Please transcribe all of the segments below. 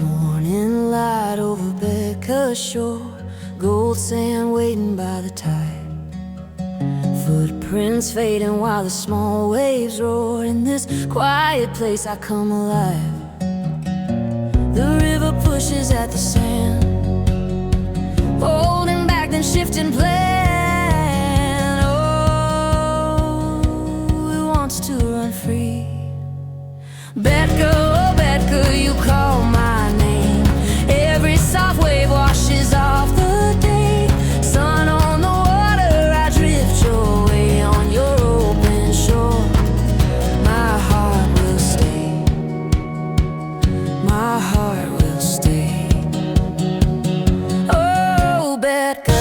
Morning light over Betka shore, gold sand waiting by the tide. Footprints fading while the small waves roar. In this quiet place I come alive. The river pushes at the sand, holding back then shifting plan. Oh, it wants to run free. Betka, oh Betka, you call my name. Every soft wave washes off the day. Sun on the water, I drift your way on your open shore. My heart will stay. My heart will stay. Oh, Betka.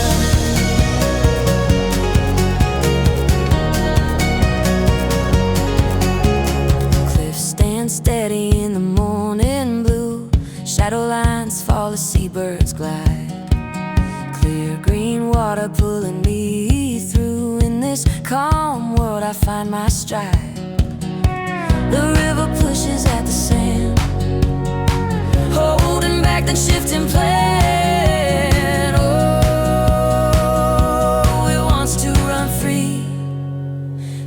Steady in the morning blue, shadow lines fall as seabirds glide. Clear green water pulling me through. In this calm world I find my stride. The river pushes at the sand, holding back then shifting plan. Oh, it wants to run free.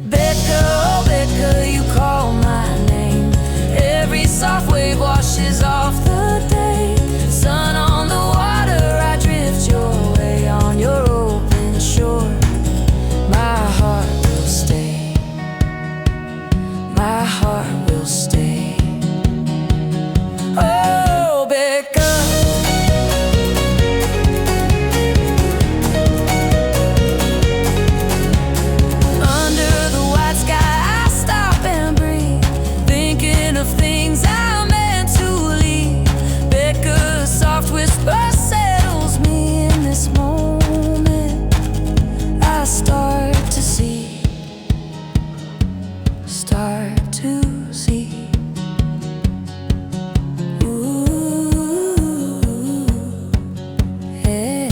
Betka, oh Betka, you call my name. Every soft wave washes off the day. Sun on the water, I drift your way on your open shore. My heart will stay. My heart will stay. Oh, Betka. Under the white sky I stop and breathe, thinking of things I meant to leave. Betka's soft whisper settles me. In this moment I start to see, start to see. Ooh, hey,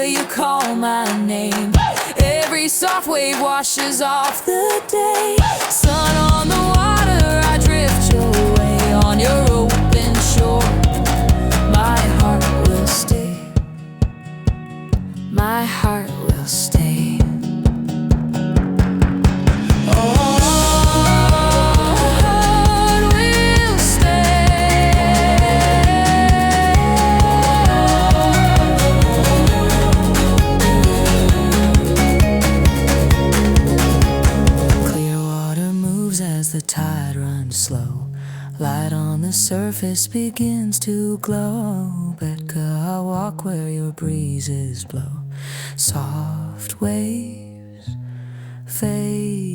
you call my name. Every soft wave washes off the day. Sun on the water, I drift your way on your open shore. My heart will stay. My heart will stay. The tide runs slow, light on the surface begins to glow. Betka, I walk where your breezes blow. Soft waves fade